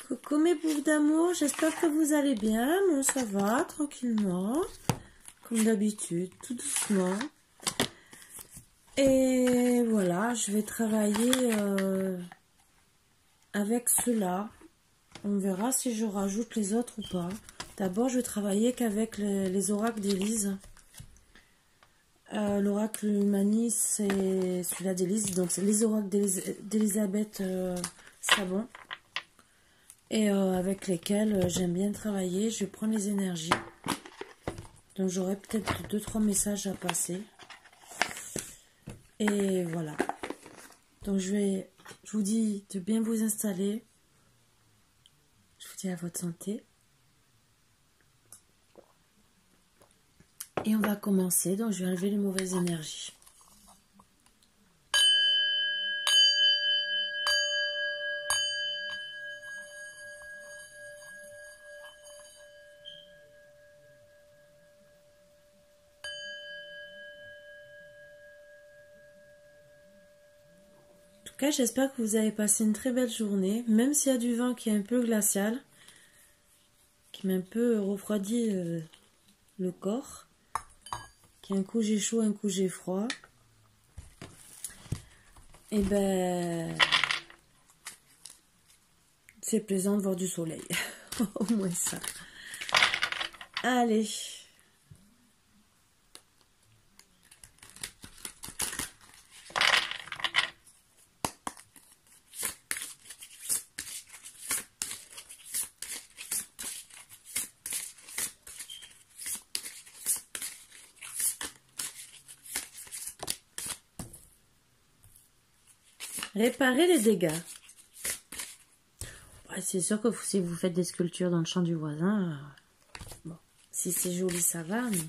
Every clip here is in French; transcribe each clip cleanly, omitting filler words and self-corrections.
Coucou mes bouffes d'amour, j'espère que vous allez bien. Moi ça va, tranquillement, comme d'habitude, tout doucement. Et voilà, je vais travailler avec ceux-là. On verra si je rajoute les autres ou pas. D'abord, je vais travailler qu'avec les oracles d'Élise. L'oracle Humanis, c'est celui-là d'Élise. Donc, c'est les oracles d'Elisabeth Savon. Et avec lesquels j'aime bien travailler. Je vais prendre les énergies. Donc, j'aurai peut-être 2-3 messages à passer. Et voilà. Donc, je vous dis de bien vous installer. Je vous dis à votre santé. Et on va commencer. Donc, je vais enlever les mauvaises énergies. En tout cas, j'espère que vous avez passé une très belle journée. Même s'il y a du vent qui est un peu glacial. Qui m'a un peu refroidi le corps. Un coup j'ai chaud, un coup j'ai froid. Et ben c'est plaisant de voir du soleil. Au moins ça. Allez. Réparer les dégâts. Ouais, c'est sûr que si vous faites des sculptures dans le champ du voisin, bon, si c'est joli, ça va. Mais...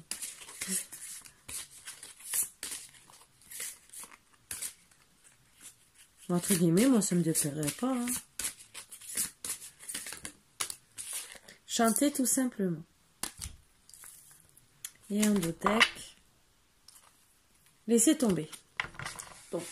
entre guillemets, moi, ça me déplairait pas. Hein. Chanter tout simplement. Et un dothèque. Laissez tomber. Bon.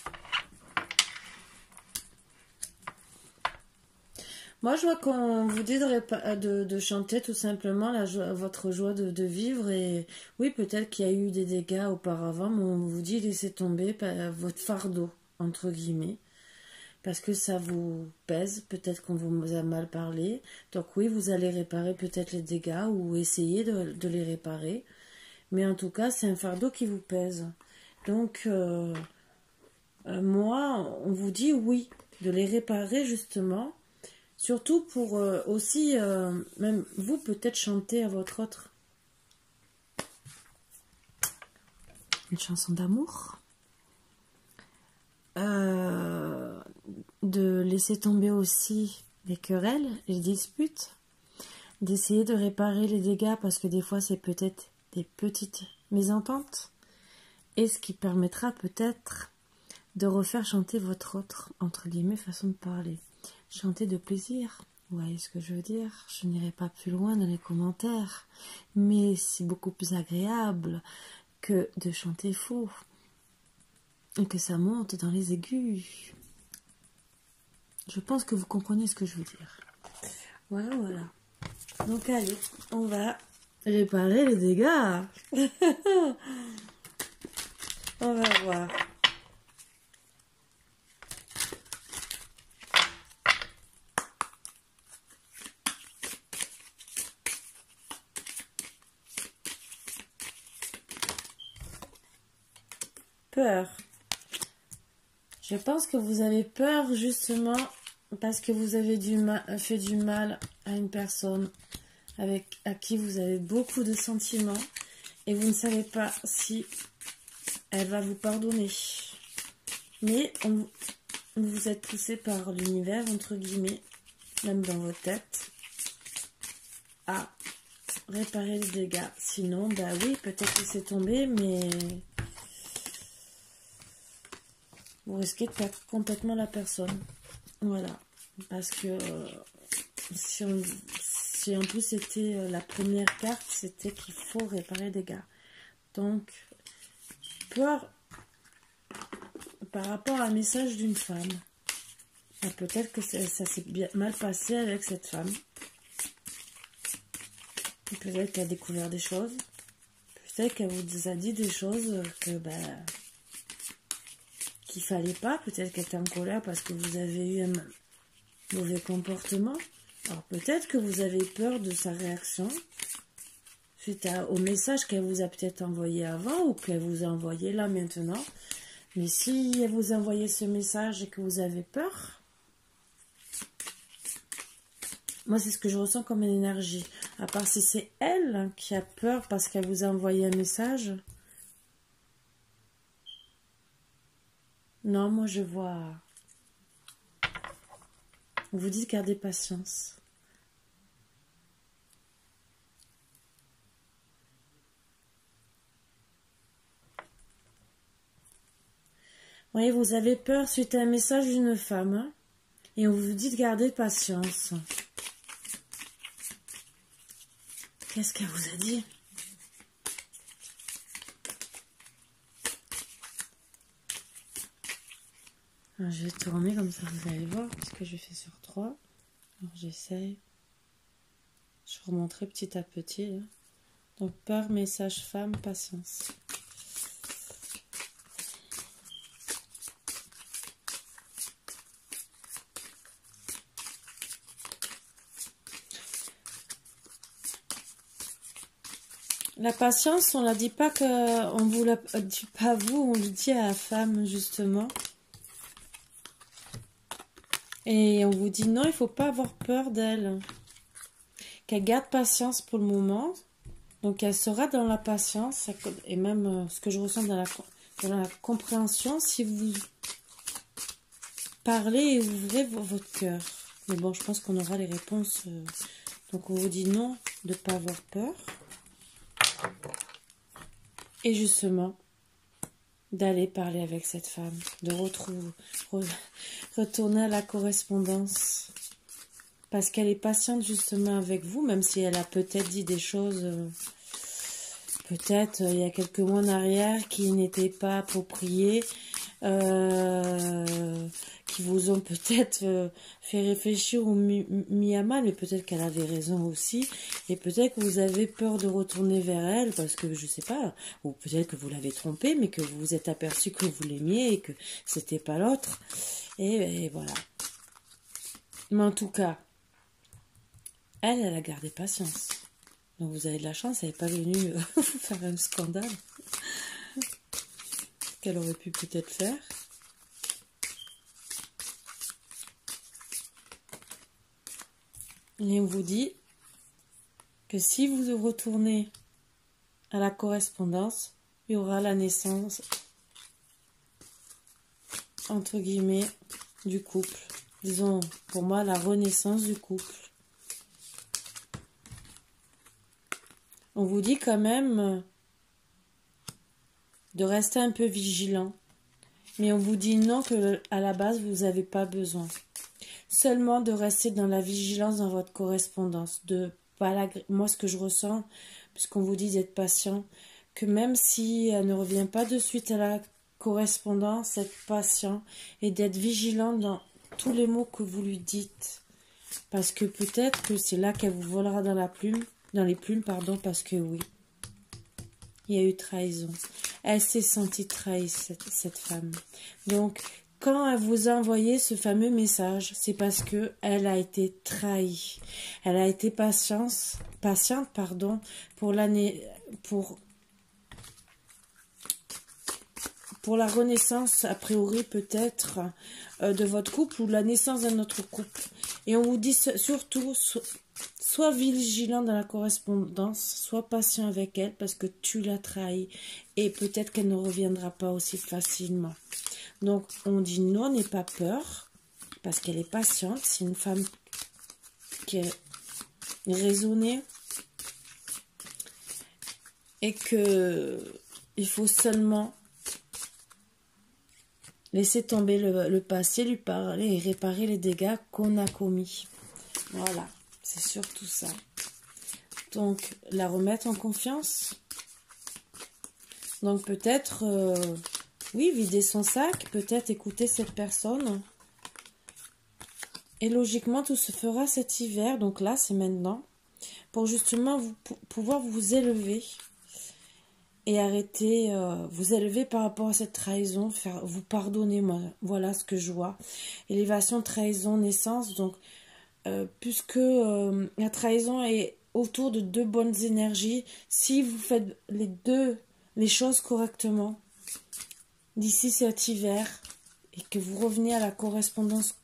Moi, je vois qu'on vous dit de chanter tout simplement votre joie de vivre. Et oui, peut-être qu'il y a eu des dégâts auparavant, mais on vous dit laissez tomber votre fardeau, entre guillemets. Parce que ça vous pèse, peut-être qu'on vous a mal parlé. Donc oui, vous allez réparer peut-être les dégâts ou essayer de les réparer. Mais en tout cas, c'est un fardeau qui vous pèse. Donc, moi, on vous dit oui, de les réparer justement. Surtout pour aussi, même vous, peut-être chanter à votre autre. Une chanson d'amour. De laisser tomber aussi les querelles, les disputes. D'essayer de réparer les dégâts parce que des fois, c'est peut-être des petites mésententes. Et ce qui permettra peut-être de refaire chanter votre autre, entre guillemets, façon de parler. Chanter de plaisir, vous voyez ce que je veux dire? Je n'irai pas plus loin dans les commentaires, mais c'est beaucoup plus agréable que de chanter faux, et que ça monte dans les aigus. Je pense que vous comprenez ce que je veux dire. Voilà, voilà. Donc allez, on va réparer les dégâts. On va voir. Peur. Je pense que vous avez peur justement parce que vous avez fait du mal à une personne à qui vous avez beaucoup de sentiments et vous ne savez pas si elle va vous pardonner. Mais vous êtes poussé par l'univers, entre guillemets, même dans votre tête, à réparer les dégâts. Sinon, bah oui, peut-être laisser tomber, mais... vous risquez de perdre complètement la personne. Voilà. Parce que si en plus c'était la première carte, c'était qu'il faut réparer les dégâts. Donc, peur par rapport à un message d'une femme. Peut-être que ça s'est bien mal passé avec cette femme. Peut-être qu'elle a découvert des choses. Peut-être qu'elle vous a dit des choses que qu'il fallait pas. Peut-être qu'elle était en colère parce que vous avez eu un mauvais comportement. Alors peut-être que vous avez peur de sa réaction suite au message qu'elle vous a peut-être envoyé avant ou qu'elle vous a envoyé là maintenant. Mais si elle vous a envoyé ce message et que vous avez peur, moi c'est ce que je ressens comme une énergie. À part si c'est elle qui a peur parce qu'elle vous a envoyé un message. Non, moi je vois... On vous dit de garder patience. Vous voyez, vous avez peur suite à un message d'une femme. Hein, et on vous dit de garder patience. Qu'est-ce qu'elle vous a dit? Alors, je vais tourner comme ça, vous allez voir, parce que je fais sur 3. Alors j'essaye. Je remonterai petit à petit. Là. Donc peur, message, femme, patience. La patience, on la dit pas que, on vous la dit pas à vous, on le dit à la femme justement. Et on vous dit non, il faut pas avoir peur d'elle. Qu'elle garde patience pour le moment. Donc elle sera dans la patience et même ce que je ressens dans la compréhension si vous parlez et ouvrez votre cœur. Mais bon, je pense qu'on aura les réponses. Donc on vous dit non, de ne pas avoir peur. Et justement, d'aller parler avec cette femme, de retourner à la correspondance. Parce qu'elle est patiente justement avec vous, même si elle a peut-être dit des choses, peut-être il y a quelques mois en arrière, qui n'étaient pas appropriées, qui vous ont peut-être fait réfléchir ou mis à mal, mais peut-être qu'elle avait raison aussi, et peut-être que vous avez peur de retourner vers elle, parce que je sais pas, ou peut-être que vous l'avez trompée, mais que vous vous êtes aperçu que vous l'aimiez et que c'était pas l'autre, et voilà. Mais en tout cas, elle a gardé patience. Donc vous avez de la chance, elle n'est pas venue vous faire un scandale qu'elle aurait pu peut-être faire. Et on vous dit que si vous retournez à la correspondance, il y aura la naissance, entre guillemets, du couple. Disons, pour moi, la renaissance du couple. On vous dit quand même de rester un peu vigilant. Mais on vous dit non, que à la base, vous n'avez pas besoin. Seulement de rester dans la vigilance dans votre correspondance. Moi, ce que je ressens, puisqu'on vous dit d'être patient, que même si elle ne revient pas de suite à la correspondance, être patient et d'être vigilant dans tous les mots que vous lui dites. Parce que peut-être que c'est là qu'elle vous volera dans les plumes, parce que oui, il y a eu trahison. Elle s'est sentie trahie, cette femme. Donc, quand elle vous a envoyé ce fameux message, c'est parce que elle a été trahie. Elle a été patiente, pour la renaissance, a priori peut-être, de votre couple ou la naissance d'un autre couple. Et on vous dit surtout, sois vigilant dans la correspondance, sois patient avec elle parce que tu l'as trahie et peut-être qu'elle ne reviendra pas aussi facilement. Donc on dit non, n'aie pas peur parce qu'elle est patiente, c'est une femme qui est raisonnée et que il faut seulement laisser tomber le passé, lui parler et réparer les dégâts qu'on a commis. Voilà, c'est surtout ça. Donc, la remettre en confiance. Donc, peut-être, oui, vider son sac, peut-être écouter cette personne Et logiquement, tout se fera cet hiver. Donc là, c'est maintenant. Pour justement pouvoir vous élever. Et arrêter, vous élever par rapport à cette trahison. Vous pardonner, moi. Voilà ce que je vois. Élévation, trahison, naissance. Donc, puisque la trahison est autour de 2 bonnes énergies, si vous faites les choses correctement, d'ici cet hiver, et que vous revenez à la correspondance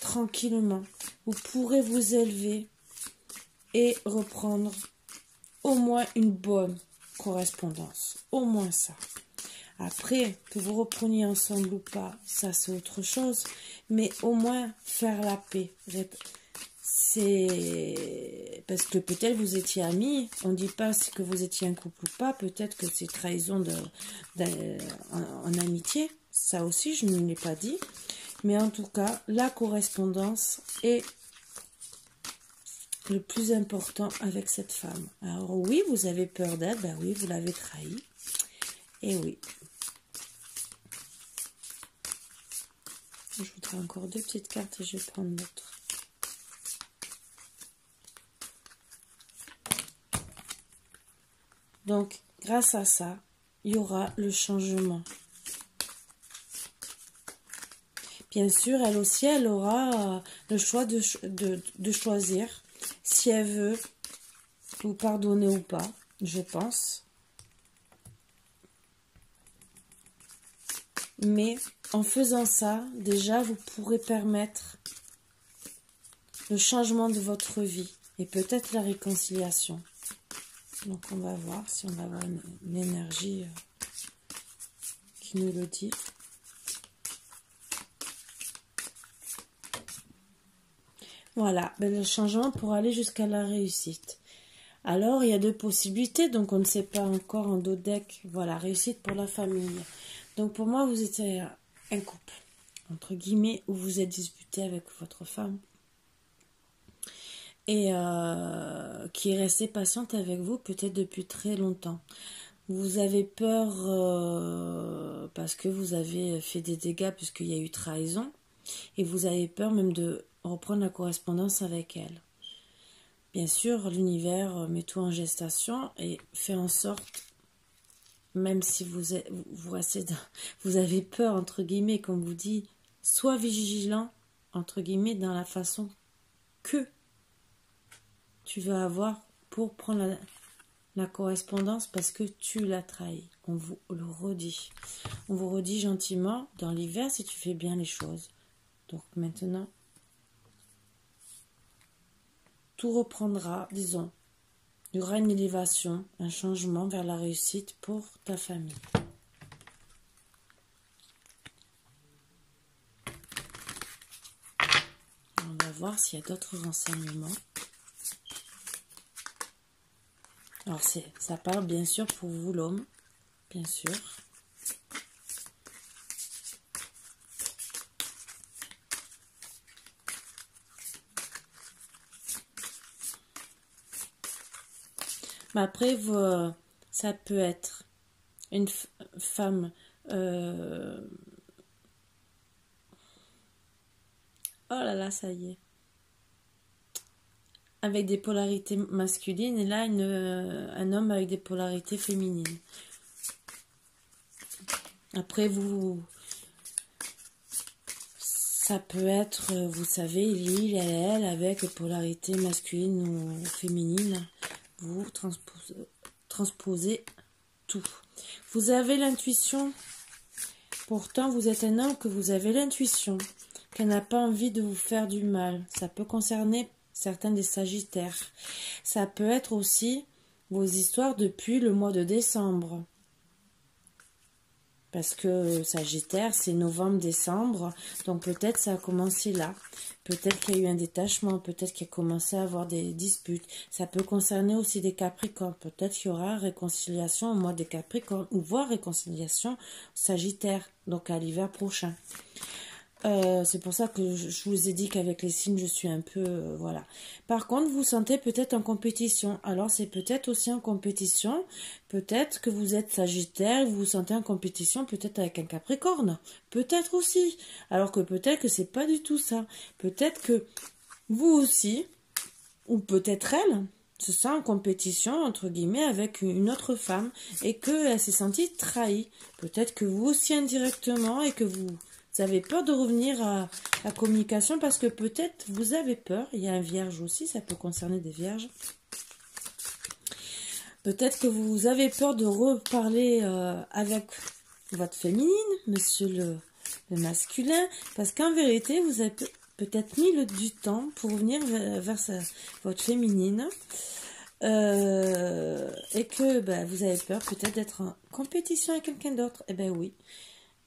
tranquillement, vous pourrez vous élever et reprendre au moins une bonne correspondance. Au moins ça. Après, que vous repreniez ensemble ou pas, ça c'est autre chose. Mais au moins faire la paix. C'est parce que peut-être vous étiez amis. On ne dit pas que vous étiez un couple ou pas. Peut-être que c'est trahison en amitié. Ça aussi, je ne l'ai pas dit. Mais en tout cas, la correspondance est le plus important avec cette femme. Alors oui, vous avez peur d'elle. Ben oui, vous l'avez trahi. Et oui. Je voudrais encore 2 petites cartes et je vais prendre l'autre. Donc, grâce à ça, il y aura le changement. Bien sûr, elle aussi, elle aura le choix de choisir si elle veut vous pardonner ou pas, je pense. Mais en faisant ça, déjà, vous pourrez permettre le changement de votre vie et peut-être la réconciliation. Donc, on va voir si on va avoir une énergie qui nous le dit. Voilà, ben, le changement pour aller jusqu'à la réussite. Alors, il y a 2 possibilités, donc on ne sait pas encore en dos deck. Voilà, réussite pour la famille. Donc pour moi, vous étiez un couple, entre guillemets, où vous êtes disputé avec votre femme et qui est restée patiente avec vous peut-être depuis très longtemps. Vous avez peur parce que vous avez fait des dégâts puisqu'il y a eu trahison et vous avez peur même de reprendre la correspondance avec elle. Bien sûr, l'univers met tout en gestation et fait en sorte, même si vous avez peur, entre guillemets, comme vous dit, sois vigilant, entre guillemets, dans la façon que tu vas avoir pour prendre la correspondance parce que tu l'as trahi. On vous le redit. On vous redit gentiment dans l'hiver si tu fais bien les choses. Donc maintenant, tout reprendra, disons. Il y aura une élévation, un changement vers la réussite pour ta famille. On va voir s'il y a d'autres renseignements. Alors ça parle bien sûr pour vous l'homme, bien sûr. Mais après, ça peut être une femme... Oh là là, ça y est. Avec des polarités masculines et là, un homme avec des polarités féminines. Après, ça peut être, vous savez, il, elle, avec les polarités masculines ou féminines. Vous transposez tout. Vous avez l'intuition. Pourtant, vous êtes un homme que vous avez l'intuition qu'elle n'a pas envie de vous faire du mal. Ça peut concerner certains des Sagittaires. Ça peut être aussi vos histoires depuis le mois de décembre. Parce que Sagittaire, c'est novembre-décembre. Donc peut-être ça a commencé là. Peut-être qu'il y a eu un détachement. Peut-être qu'il a commencé à avoir des disputes. Ça peut concerner aussi des Capricornes. Peut-être qu'il y aura réconciliation au mois des Capricornes. Ou voire réconciliation Sagittaire. Donc à l'hiver prochain. C'est pour ça que je vous ai dit qu'avec les signes, je suis un peu... voilà. Par contre, vous sentez peut-être en compétition. Alors, c'est peut-être aussi en compétition. Peut-être que vous êtes Sagittaire, vous vous sentez en compétition peut-être avec un Capricorne. Peut-être aussi. Alors que peut-être que c'est pas du tout ça. Peut-être que vous aussi, ou peut-être elle, se sent en compétition, entre guillemets, avec une autre femme et qu'elle s'est sentie trahie. Peut-être que vous aussi indirectement et que vous avez peur de revenir à la communication parce que peut-être vous avez peur. Il y a un vierge aussi, ça peut concerner des vierges. Peut-être que vous avez peur de reparler avec votre féminine, monsieur le masculin, parce qu'en vérité, vous avez peut-être mis du temps pour revenir vers votre féminine et que vous avez peur peut-être d'être en compétition avec quelqu'un d'autre. Eh ben oui.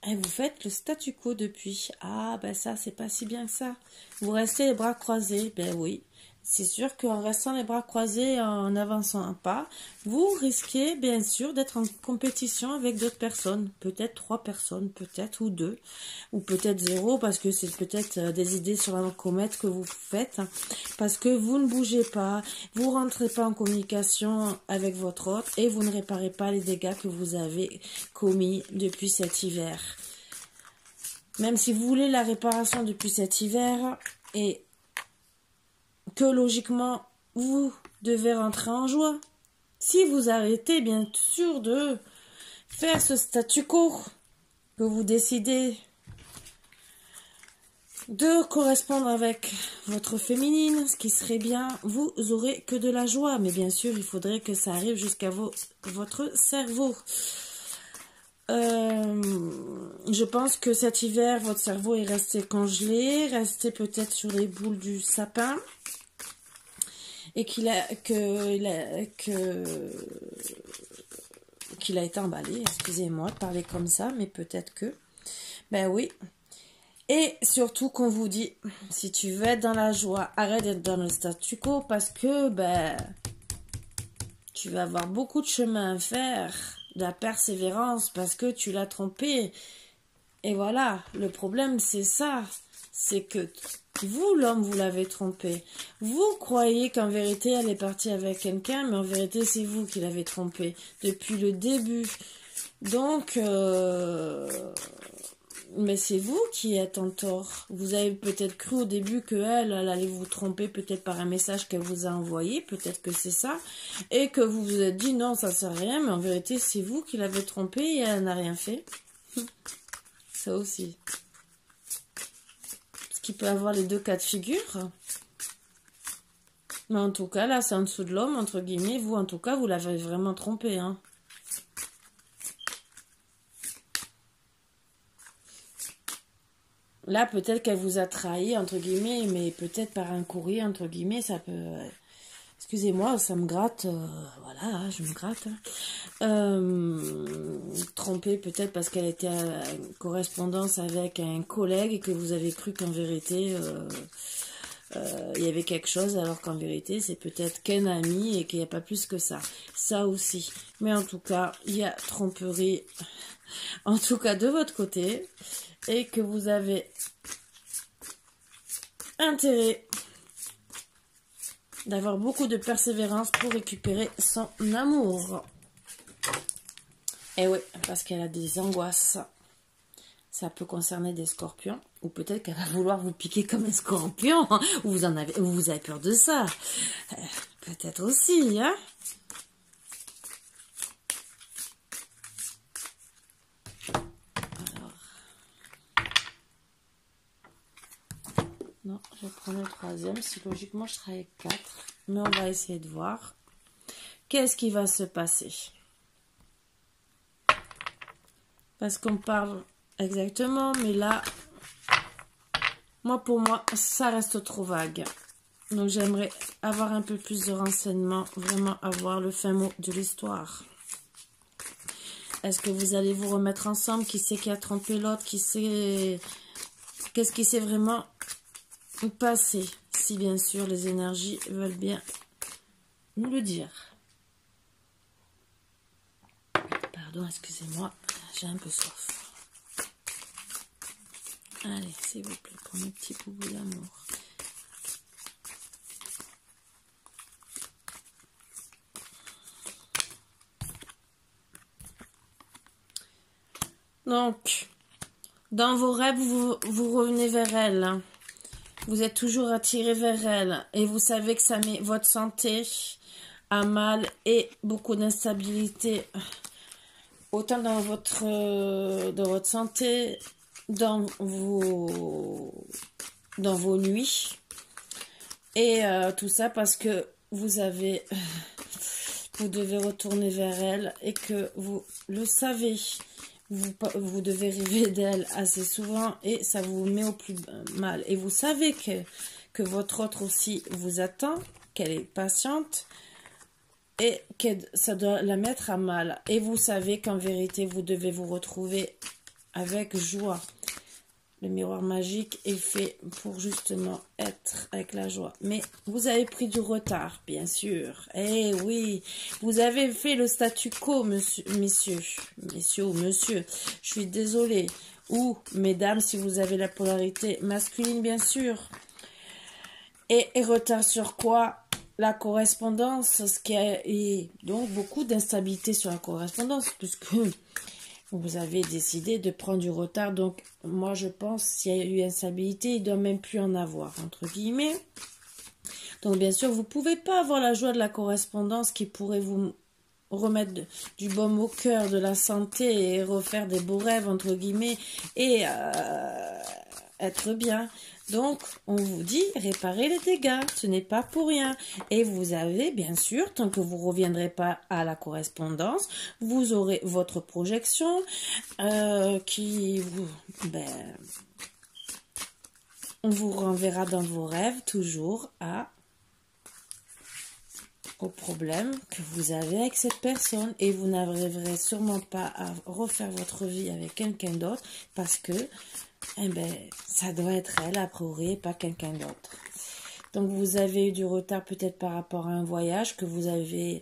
Et vous faites le statu quo depuis. Ah, ça, c'est pas si bien que ça. Vous restez les bras croisés. Ben oui. C'est sûr qu'en restant les bras croisés, en avançant un pas, vous risquez, bien sûr, d'être en compétition avec d'autres personnes. Peut-être 3 personnes, peut-être, ou 2. Ou peut-être 0, parce que c'est peut-être des idées sur la comète que vous faites. Parce que vous ne bougez pas, vous rentrez pas en communication avec votre autre, et vous ne réparez pas les dégâts que vous avez commis depuis cet hiver. Même si vous voulez la réparation depuis cet hiver, et que logiquement, vous devez rentrer en joie. Si vous arrêtez, bien sûr, de faire ce statu quo, que vous décidez de correspondre avec votre féminine, ce qui serait bien, vous aurez que de la joie. Mais bien sûr, il faudrait que ça arrive jusqu'à votre cerveau. Je pense que cet hiver, votre cerveau est resté congelé, resté peut-être sur les boules du sapin. Et qu'il a été emballé, excusez-moi de parler comme ça, mais peut-être que, ben oui. Et surtout qu'on vous dit, si tu veux être dans la joie, arrête d'être dans le statu quo, parce que, tu vas avoir beaucoup de chemin à faire, de la persévérance, parce que tu l'as trompé. Et voilà, le problème c'est ça, c'est que vous, l'homme, vous l'avez trompé. Vous croyez qu'en vérité, elle est partie avec quelqu'un, mais en vérité, c'est vous qui l'avez trompé depuis le début. Donc, mais c'est vous qui êtes en tort. Vous avez peut-être cru au début qu'elle allait vous tromper, peut-être par un message qu'elle vous a envoyé, peut-être que c'est ça, et que vous vous êtes dit non, ça sert à rien, mais en vérité, c'est vous qui l'avez trompé et elle n'a rien fait. Ça aussi. Qui peut avoir les deux cas de figure. Mais en tout cas, là, c'est en dessous de l'homme, entre guillemets. Vous, en tout cas, vous l'avez vraiment trompé. Hein. Là, peut-être qu'elle vous a trahi, entre guillemets, mais peut-être par un courrier, entre guillemets, ça peut... Excusez-moi, ça me gratte. Voilà, je me gratte. Trompée peut-être parce qu'elle était en correspondance avec un collègue et que vous avez cru qu'en vérité il y avait quelque chose, alors qu'en vérité c'est peut-être qu'un ami et qu'il n'y a pas plus que ça. Ça aussi. Mais en tout cas, il y a tromperie, en tout cas de votre côté, et que vous avez intérêt d'avoir beaucoup de persévérance pour récupérer son amour. Et oui, parce qu'elle a des angoisses. Ça peut concerner des scorpions. Ou peut-être qu'elle va vouloir vous piquer comme un scorpion. Ou vous avez peur de ça. Peut-être aussi, hein. Alors. Non, je vais prendre le troisième. Si logiquement je serai avec 4. Mais on va essayer de voir. Qu'est-ce qui va se passer? Parce qu'on parle exactement, mais là, pour moi, ça reste trop vague. Donc j'aimerais avoir un peu plus de renseignements, vraiment avoir le fin mot de l'histoire. Est-ce que vous allez vous remettre ensemble? Qui c'est qui a trompé l'autre? Qui sait... Qu'est-ce qui s'est vraiment passé? Si bien sûr les énergies veulent bien nous le dire. Pardon, excusez-moi, j'ai un peu soif. Allez, s'il vous plaît, pour mes petits boubous d'amour. Donc, dans vos rêves, vous revenez vers elle. Vous êtes toujours attiré vers elle. Et vous savez que ça met votre santé à mal et beaucoup d'instabilité. Autant dans votre santé, dans vos nuits. Et tout ça parce que vous devez retourner vers elle et que vous le savez. Vous devez rêver d'elle assez souvent et ça vous met au plus mal. Et vous savez que votre autre aussi vous attend, qu'elle est patiente et que ça doit la mettre à mal. Et vous savez qu'en vérité, vous devez vous retrouver avec joie. Le miroir magique est fait pour justement être avec la joie. Mais vous avez pris du retard, bien sûr. Eh oui, vous avez fait le statu quo, messieurs. Je suis désolée. Ou, mesdames, si vous avez la polarité masculine, bien sûr. Et retard sur quoi? La correspondance, ce qui a et donc beaucoup d'instabilité sur la correspondance, puisque vous avez décidé de prendre du retard. Donc, moi, je pense, s'il y a eu instabilité, il ne doit même plus en avoir, entre guillemets. Donc, bien sûr, vous ne pouvez pas avoir la joie de la correspondance qui pourrait vous remettre du baume au cœur, de la santé et refaire des beaux rêves, entre guillemets, et être bien. Donc, on vous dit, réparez les dégâts, ce n'est pas pour rien. Et vous avez, bien sûr, tant que vous ne reviendrez pas à la correspondance, vous aurez votre projection qui vous renverra dans vos rêves toujours au problème que vous avez avec cette personne. Et vous n'arriverez sûrement pas à refaire votre vie avec quelqu'un d'autre parce que ça doit être elle, a priori, et pas quelqu'un d'autre. Donc, vous avez eu du retard peut-être par rapport à un voyage que vous avez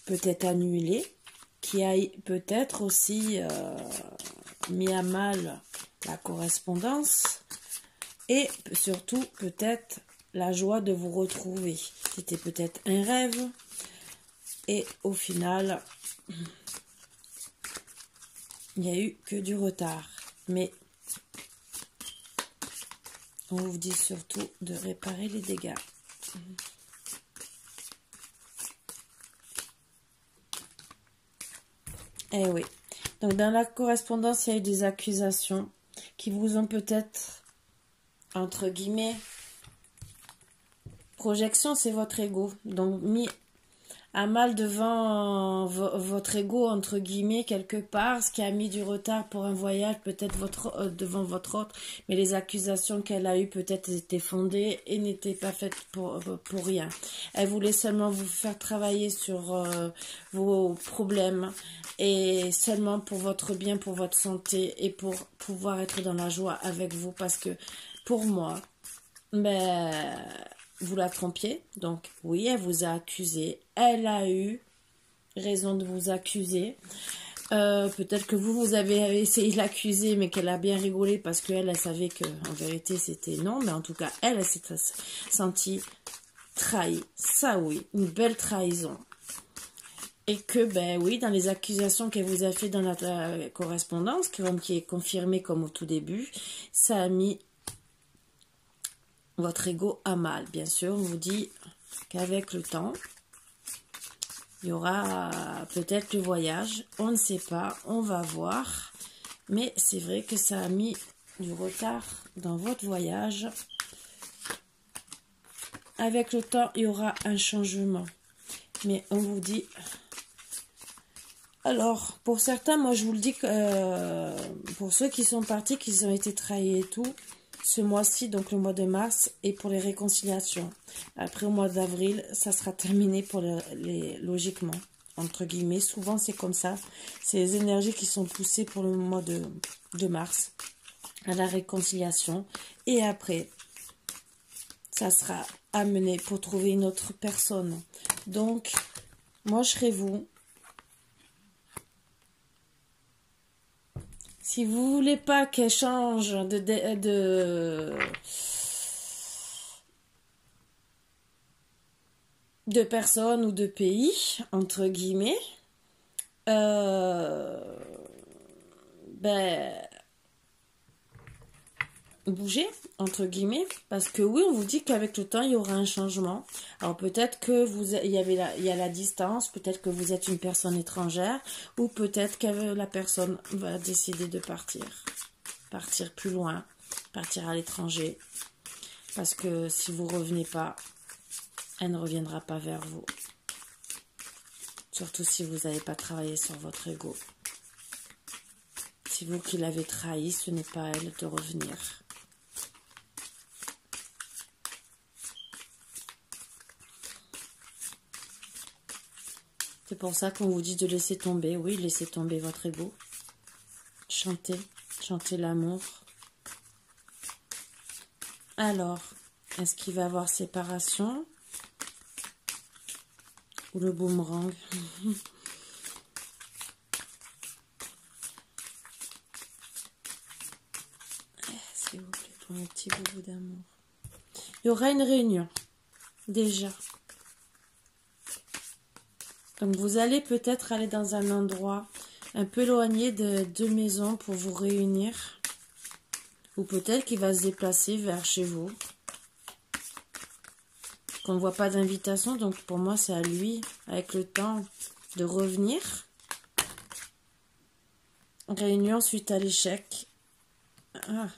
peut-être annulé, qui a peut-être aussi mis à mal la correspondance et surtout peut-être la joie de vous retrouver. C'était peut-être un rêve et au final, il n'y a eu que du retard. Mais on vous dit surtout de réparer les dégâts. Eh oui. Donc dans la correspondance, il y a eu des accusations qui vous ont peut-être, entre guillemets, projection, c'est votre ego. Donc mis à mal devant votre ego, entre guillemets, quelque part, ce qui a mis du retard pour un voyage, peut-être devant votre autre, mais les accusations qu'elle a eues peut-être étaient fondées et n'étaient pas faites pour rien. Elle voulait seulement vous faire travailler sur vos problèmes et seulement pour votre bien, pour votre santé et pour pouvoir être dans la joie avec vous, parce que pour moi, vous la trompiez, donc oui, elle vous a accusé, elle a eu raison de vous accuser. Peut-être que vous avez essayé de l'accuser, mais qu'elle a bien rigolé parce qu'elle savait qu'en vérité c'était non, mais en tout cas elle s'est sentie trahie. Ça oui, une belle trahison. Et que, oui, dans les accusations qu'elle vous a fait dans la correspondance, qui est confirmée comme au tout début, ça a mis votre ego à mal. Bien sûr, on vous dit qu'avec le temps, il y aura peut-être le voyage. On ne sait pas, on va voir. Mais c'est vrai que ça a mis du retard dans votre voyage. Avec le temps, il y aura un changement. Mais on vous dit... Alors, pour certains, moi je vous le dis, pour ceux qui sont partis, qui ont été trahis et tout, ce mois-ci, donc le mois de mars, et pour les réconciliations. Après, au mois d'avril, ça sera terminé pour logiquement, entre guillemets. Souvent, c'est comme ça. C'est les énergies qui sont poussées pour le mois de mars, à la réconciliation. Et après, ça sera amené pour trouver une autre personne. Donc, moi, je serai vous. Si vous voulez pas qu'elle change de personne ou de pays, entre guillemets, ben, bouger, entre guillemets, parce que oui, on vous dit qu'avec le temps, il y aura un changement. Alors peut-être que il y a la distance, peut-être que vous êtes une personne étrangère, ou peut-être que la personne va décider de partir plus loin, partir à l'étranger, parce que si vous revenez pas, elle ne reviendra pas vers vous. Surtout si vous n'avez pas travaillé sur votre ego. C'est vous qui l'avez trahi, ce n'est pas à elle de revenir. C'est pour ça qu'on vous dit de laisser tomber. Oui, laissez tomber votre ego. Chantez l'amour. Alors, est-ce qu'il va y avoir séparation? Ou le boomerang? S'il vous plaît, pour un petit bout d'amour. Il y aura une réunion, déjà. Donc vous allez peut-être aller dans un endroit un peu éloigné de deux maisons pour vous réunir. Ou peut-être qu'il va se déplacer vers chez vous. Qu'on ne voit pas d'invitation, donc pour moi c'est à lui, avec le temps, de revenir. Réunion suite à l'échec. Ah,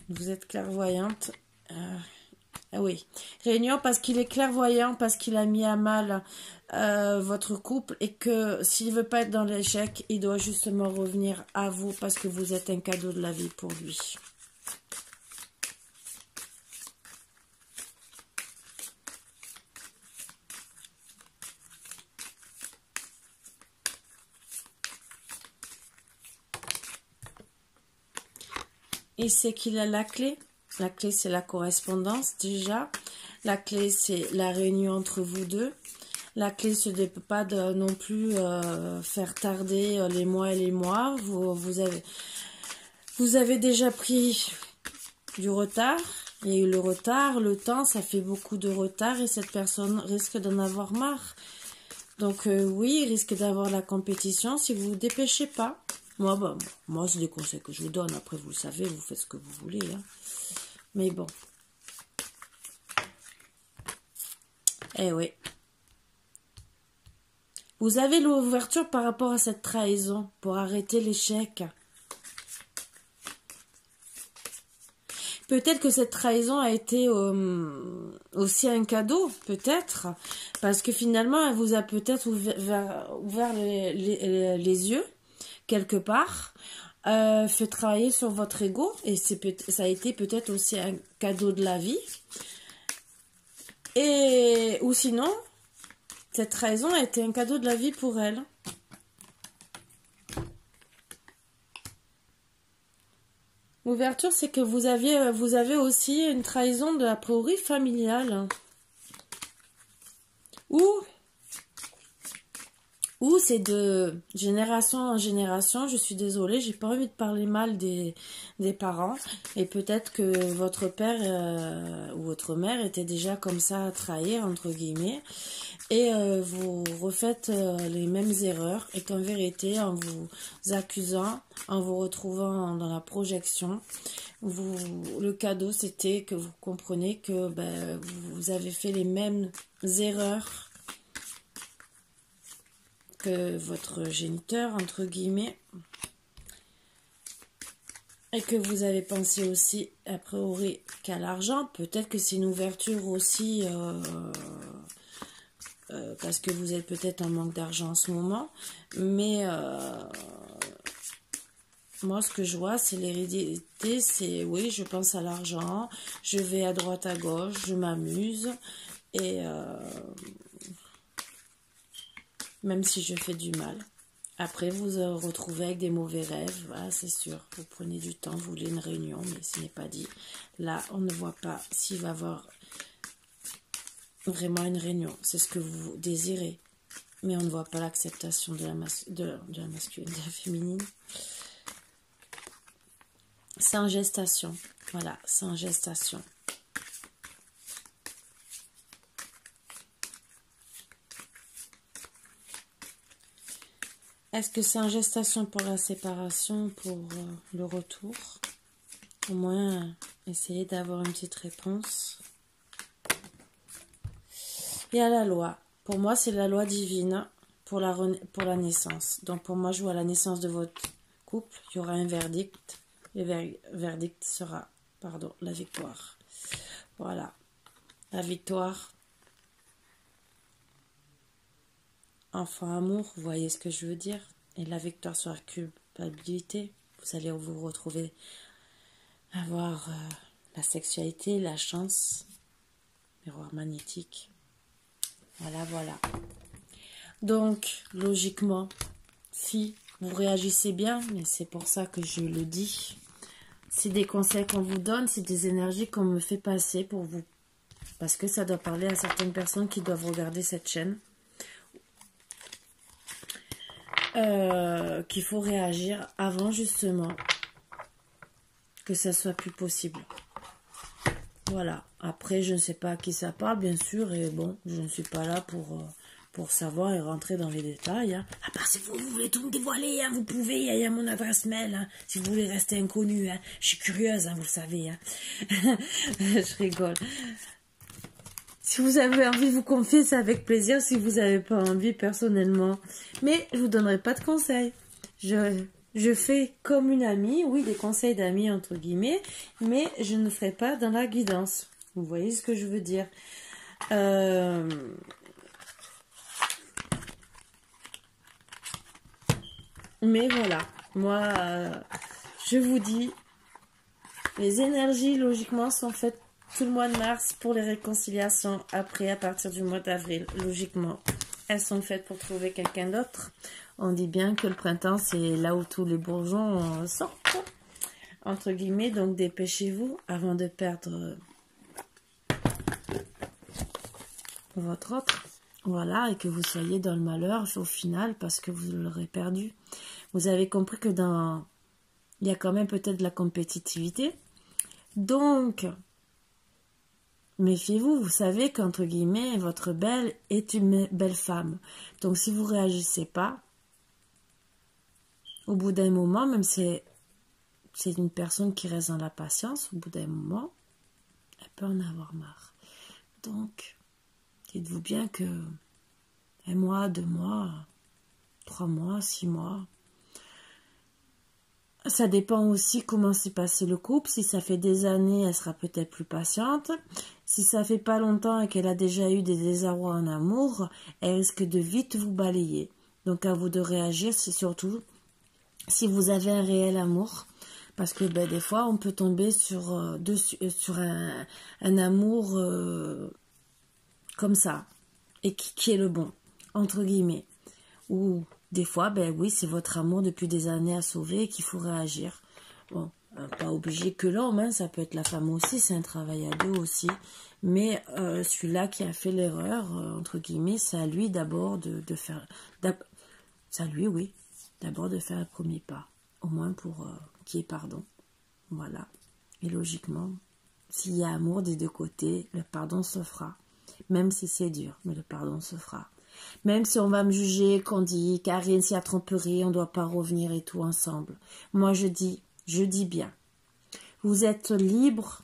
vous êtes clairvoyante. Ah oui, réunion parce qu'il est clairvoyant, parce qu'il a mis à mal votre couple et que s'il veut pas être dans l'échec, il doit justement revenir à vous parce que vous êtes un cadeau de la vie pour lui. Il sait qu'il a la clé. La clé, c'est la correspondance, déjà. La clé, c'est la réunion entre vous deux. La clé, ce n'est pas de non plus faire tarder les mois et les mois. Vous avez déjà pris du retard. Il y a eu le retard, le temps, ça fait beaucoup de retard et cette personne risque d'en avoir marre. Donc oui, il risque d'avoir la compétition si vous ne vous dépêchez pas. Moi, c'est des conseils que je vous donne. Après, vous le savez, vous faites ce que vous voulez. Hein. Mais bon. Eh oui. Vous avez l'ouverture par rapport à cette trahison pour arrêter l'échec. Peut-être que cette trahison a été aussi un cadeau, peut-être. Parce que finalement, elle vous a peut-être ouvert les yeux, quelque part. Fait travailler sur votre ego. Et ça a été peut-être aussi un cadeau de la vie. Ou sinon, cette trahison a été un cadeau de la vie pour elle. L'ouverture, c'est que vous avez aussi une trahison de a priori familiale. Ou c'est de génération en génération. Je suis désolée, j'ai pas envie de parler mal des parents. Et peut-être que votre père ou votre mère était déjà comme ça à trahir, entre guillemets. Et vous refaites les mêmes erreurs. Et qu'en vérité, en vous accusant, en vous retrouvant dans la projection, le cadeau, c'était que vous comprenez que vous avez fait les mêmes erreurs que votre géniteur, entre guillemets, et que vous avez pensé aussi, a priori, qu'à l'argent. Peut-être que c'est une ouverture aussi, parce que vous êtes peut-être en manque d'argent en ce moment, mais moi, ce que je vois, c'est l'hérédité, c'est, oui, je pense à l'argent, je vais à droite, à gauche, je m'amuse, et même si je fais du mal. Après, vous vous retrouvez avec des mauvais rêves, voilà, c'est sûr. Vous prenez du temps, vous voulez une réunion, mais ce n'est pas dit. Là, on ne voit pas s'il va y avoir vraiment une réunion. C'est ce que vous désirez. Mais on ne voit pas l'acceptation de la masculine, de la féminine. C'est en gestation. Voilà, c'est en gestation. Est-ce que c'est en gestation pour la séparation, pour le retour? Au moins, essayez d'avoir une petite réponse. Et à la loi. Pour moi, c'est la loi divine pour la naissance. Donc, pour moi, je vois la naissance de votre couple. Il y aura un verdict. Le verdict sera, pardon, la victoire. Voilà. La victoire. Enfant amour, vous voyez ce que je veux dire? Et la victoire sur la culpabilité. Vous allez vous retrouver, avoir la sexualité, la chance, miroir magnétique. Voilà, voilà. Donc, logiquement, si vous réagissez bien, mais c'est pour ça que je le dis, c'est des conseils qu'on vous donne, c'est des énergies qu'on me fait passer pour vous. Parce que ça doit parler à certaines personnes qui doivent regarder cette chaîne. Qu'il faut réagir avant justement que ça soit plus possible. Voilà. Après, je ne sais pas à qui ça parle, bien sûr, et bon, je ne suis pas là pour savoir et rentrer dans les détails. Hein. À part si vous voulez tout me dévoiler, hein, vous pouvez, il y a mon adresse mail, hein, si vous voulez rester inconnu. Hein. Je suis curieuse, hein, vous le savez. Hein. Je rigole. Si vous avez envie de vous confier, c'est avec plaisir. Si vous n'avez pas envie, personnellement. Mais je vous donnerai pas de conseils. Je fais comme une amie, oui, des conseils d'amis, entre guillemets, mais je ne ferai pas dans la guidance. Vous voyez ce que je veux dire. Mais voilà, moi, je vous dis, les énergies, logiquement, sont faites tout le mois de mars pour les réconciliations. Après, à partir du mois d'avril, logiquement, elles sont faites pour trouver quelqu'un d'autre. On dit bien que le printemps, c'est là où tous les bourgeons sortent, entre guillemets. Donc, dépêchez-vous avant de perdre votre autre. Voilà, et que vous soyez dans le malheur au final parce que vous l'aurez perdu. Vous avez compris que il y a quand même peut-être de la compétitivité. Donc, méfiez-vous, vous savez qu'entre guillemets, votre belle est une belle femme. Donc, si vous ne réagissez pas, au bout d'un moment, même si c'est une personne qui reste dans la patience, au bout d'un moment, elle peut en avoir marre. Donc, dites-vous bien que 1 mois, 2 mois, 3 mois, 6 mois, ça dépend aussi comment s'est passé le couple. Si ça fait des années, elle sera peut-être plus patiente. Si ça fait pas longtemps et qu'elle a déjà eu des désarrois en amour, elle risque de vite vous balayer. Donc à vous de réagir, c'est surtout si vous avez un réel amour. Parce que des fois, on peut tomber sur un amour comme ça. Et qui est le bon, entre guillemets. Ou des fois, oui, c'est votre amour depuis des années à sauver et qu'il faut réagir. Bon, pas obligé que l'homme, hein, ça peut être la femme aussi, c'est un travail à deux aussi. Mais celui-là qui a fait l'erreur, entre guillemets, c'est à lui d'abord de faire... C'est à lui, oui, d'abord de faire le premier pas. Au moins pour qu'il y ait pardon. Voilà. Et logiquement, s'il y a amour des deux côtés, le pardon se fera. Même si c'est dur, mais le pardon se fera. Même si on va me juger, qu'on dit Karine, s'il y a tromperie, on ne doit pas revenir et tout ensemble. Moi, je dis bien. Vous êtes libre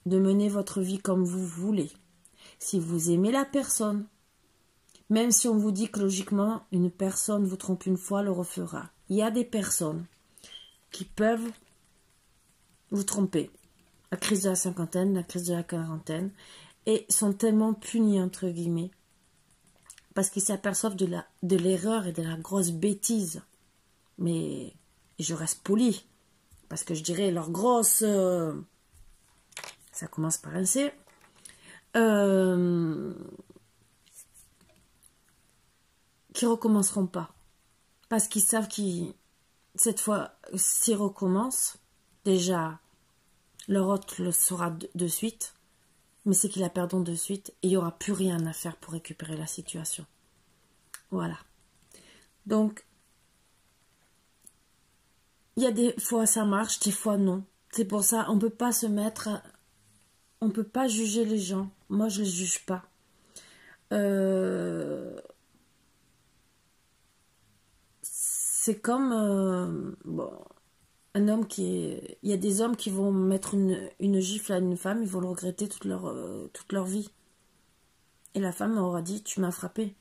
de mener votre vie comme vous voulez. Si vous aimez la personne, même si on vous dit que logiquement, une personne vous trompe une fois, le refera. Il y a des personnes qui peuvent vous tromper. La crise de la cinquantaine, la crise de la quarantaine, et sont tellement punis, entre guillemets, parce qu'ils s'aperçoivent de l'erreur et de la grosse bêtise. Mais je reste polie, parce que je dirais leur grosse... ça commence par un C. Qui recommenceront pas. Parce qu'ils savent qu'ils... Cette fois, s'ils recommencent, déjà, leur hôte le saura de suite. Mais c'est qu'ils la perdront de suite et il n'y aura plus rien à faire pour récupérer la situation. Voilà. Donc, il y a des fois ça marche, des fois non. C'est pour ça, on peut pas se mettre... On peut pas juger les gens. Moi, je les juge pas. C'est comme... bon, un homme qui est... Il y a des hommes qui vont mettre une gifle à une femme, ils vont le regretter toute leur vie. Et la femme aura dit, tu m'as frappé.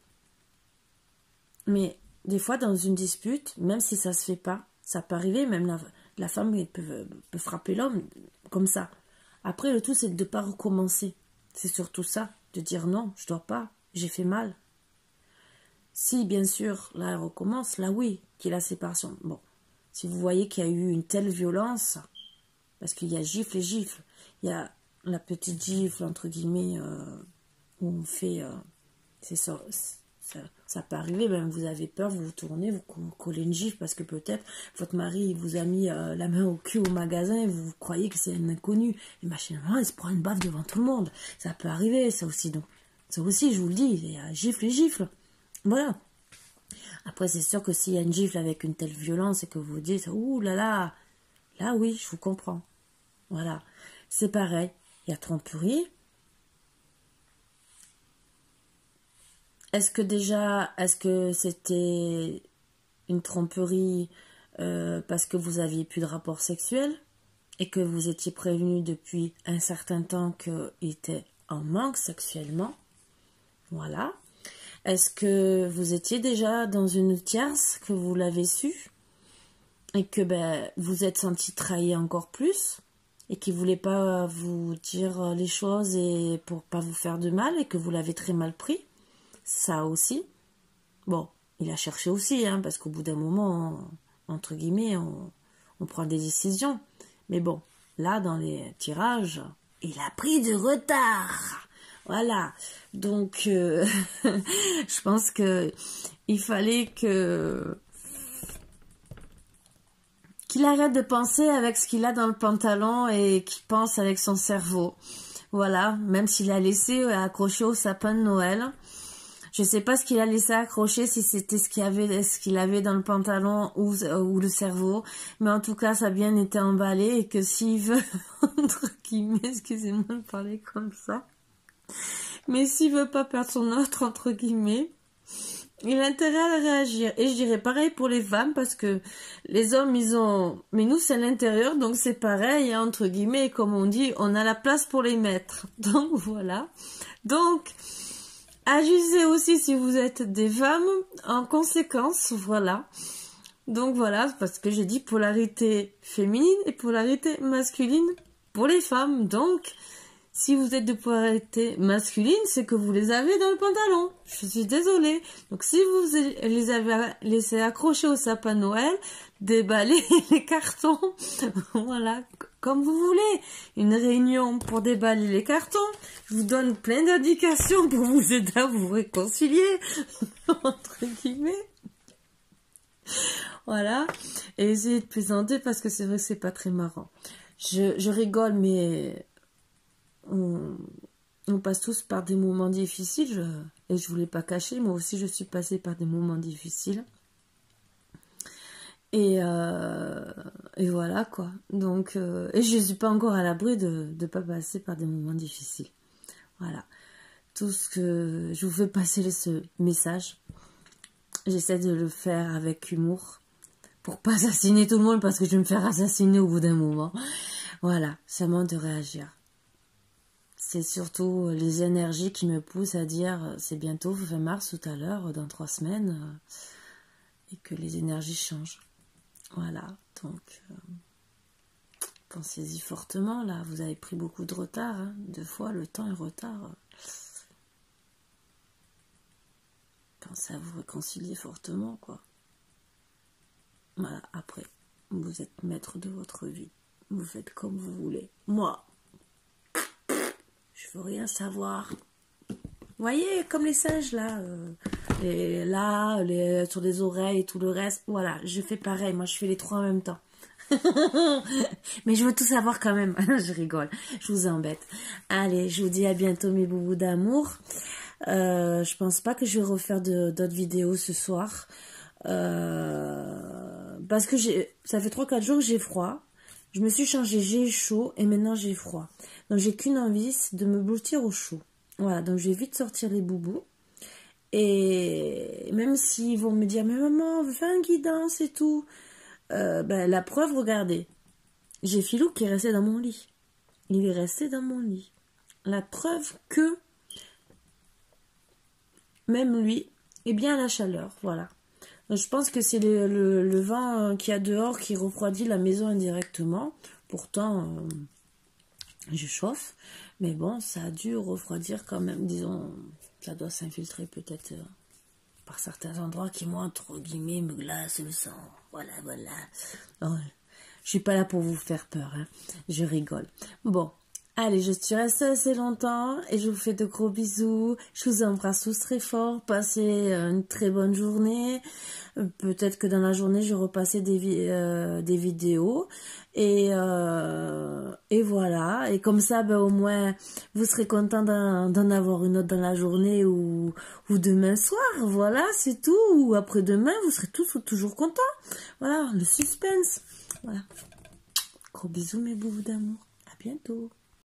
Mais des fois, dans une dispute, même si ça se fait pas, ça peut arriver, même la femme peut frapper l'homme comme ça. Après, le tout, c'est de ne pas recommencer. C'est surtout ça, de dire non, je dors pas, j'ai fait mal. Si, bien sûr, là, elle recommence, là, oui, qu'il y a la séparation. Bon, si vous voyez qu'il y a eu une telle violence, parce qu'il y a gifle et gifle, il y a la petite gifle, entre guillemets, où on fait... c'est ça, ça peut arriver, même vous avez peur, vous vous tournez, vous collez une gifle, parce que peut-être votre mari vous a mis la main au cul au magasin, et vous croyez que c'est un inconnu, et machinalement, il se prend une baffe devant tout le monde. Ça peut arriver, ça aussi. Donc, ça aussi, je vous le dis, il y a gifle et gifle. Voilà. Après, c'est sûr que s'il y a une gifle avec une telle violence et que vous dites, ouh là là, là oui, je vous comprends. Voilà. C'est pareil. Il y a tromperie. Est-ce que c'était une tromperie parce que vous aviez plus de rapport sexuel et que vous étiez prévenu depuis un certain temps qu'il était en manque sexuellement? Voilà. Est-ce que vous étiez déjà dans une tierce, que vous l'avez su, et que vous êtes senti trahi encore plus, et qu'il ne voulait pas vous dire les choses et pour pas vous faire de mal, et que vous l'avez très mal pris? Ça aussi. Bon, il a cherché aussi, hein, parce qu'au bout d'un moment, entre guillemets, on prend des décisions. Mais bon, là, dans les tirages, il a pris du retard. Voilà, donc je pense que il fallait qu'il arrête de penser avec ce qu'il a dans le pantalon et qu'il pense avec son cerveau. Voilà, même s'il a laissé accroché au sapin de Noël. Je sais pas ce qu'il a laissé accrocher, si c'était ce qu'il avait dans le pantalon ou le cerveau, mais en tout cas ça a bien été emballé et que s'il veut, entre guillemets, excusez-moi de parler comme ça, mais s'il veut pas perdre son autre, entre guillemets, il a intérêt à réagir. Et je dirais pareil pour les femmes, parce que les hommes, ils ont... Mais nous, c'est à l'intérieur, donc c'est pareil, hein, entre guillemets, comme on dit, on a la place pour les mettre. Donc, voilà. Donc, agissez aussi si vous êtes des femmes, en conséquence, voilà. Donc, voilà, parce que j'ai dit polarité féminine et polarité masculine pour les femmes. Donc... si vous êtes de polarité masculine, c'est que vous les avez dans le pantalon. Je suis désolée. Donc, si vous les avez laissés accrocher au sapin de Noël, déballez les cartons. Voilà, comme vous voulez. Une réunion pour déballer les cartons. Je vous donne plein d'indications pour vous aider à vous réconcilier. Entre guillemets. Voilà. Et essayez de plaisanter parce que c'est vrai que c'est pas très marrant. Je rigole, mais... On passe tous par des moments difficiles et je ne vous l'ai pas caché, moi aussi je suis passée par des moments difficiles et voilà quoi, donc et je ne suis pas encore à l'abri de ne pas passer par des moments difficiles. Voilà, tout ce que je vous fais passer ce message, j'essaie de le faire avec humour pour pas assassiner tout le monde, parce que je vais me faire assassiner au bout d'un moment. Voilà, seulement de réagir. C'est surtout les énergies qui me poussent à dire c'est bientôt fin mars tout à l'heure, dans 3 semaines, et que les énergies changent. Voilà, donc pensez-y fortement, là, vous avez pris beaucoup de retard, hein. 2 fois le temps est retard. Pensez à vous réconcilier fortement, quoi. Voilà, après, vous êtes maître de votre vie, vous faites comme vous voulez. Moi, je veux rien savoir. Vous voyez, comme les singes, là, sur les oreilles et tout le reste. Voilà, je fais pareil. Moi, je fais les 3 en même temps. Mais je veux tout savoir quand même. Je rigole. Je vous embête. Allez, je vous dis à bientôt, mes boubous d'amour. Je pense pas que je vais refaire d'autres vidéos ce soir. Parce que ça fait 3-4 jours que j'ai froid. Je me suis changée, j'ai chaud et maintenant j'ai froid. Donc j'ai qu'une envie, c'est de me blottir au chaud. Voilà, donc je vais vite sortir les boubous. Et même s'ils vont me dire, mais maman, on veut faire une guidance et tout. Ben, la preuve, regardez. J'ai Philou qui est resté dans mon lit. Il est resté dans mon lit. La preuve que même lui est bien à la chaleur. Voilà. Donc, je pense que c'est le vent qu'il y a dehors qui refroidit la maison indirectement. Pourtant, je chauffe. Mais bon, ça a dû refroidir quand même. Disons, ça doit s'infiltrer peut-être par certains endroits qui, moi, entre guillemets, me glacent le sang. Voilà, voilà. Non, je suis pas là pour vous faire peur. Hein. Je rigole. Bon. Allez, je suis restée assez longtemps et je vous fais de gros bisous. Je vous embrasse tous très fort. Passez une très bonne journée. Peut-être que dans la journée, je repassais des vidéos. Et voilà. Et comme ça, ben, au moins, vous serez content d'en avoir une autre dans la journée ou demain soir. Voilà, c'est tout. Ou après-demain, vous serez tous toujours contents. Voilà, le suspense. Voilà. Gros bisous, mes boubous d'amour. À bientôt.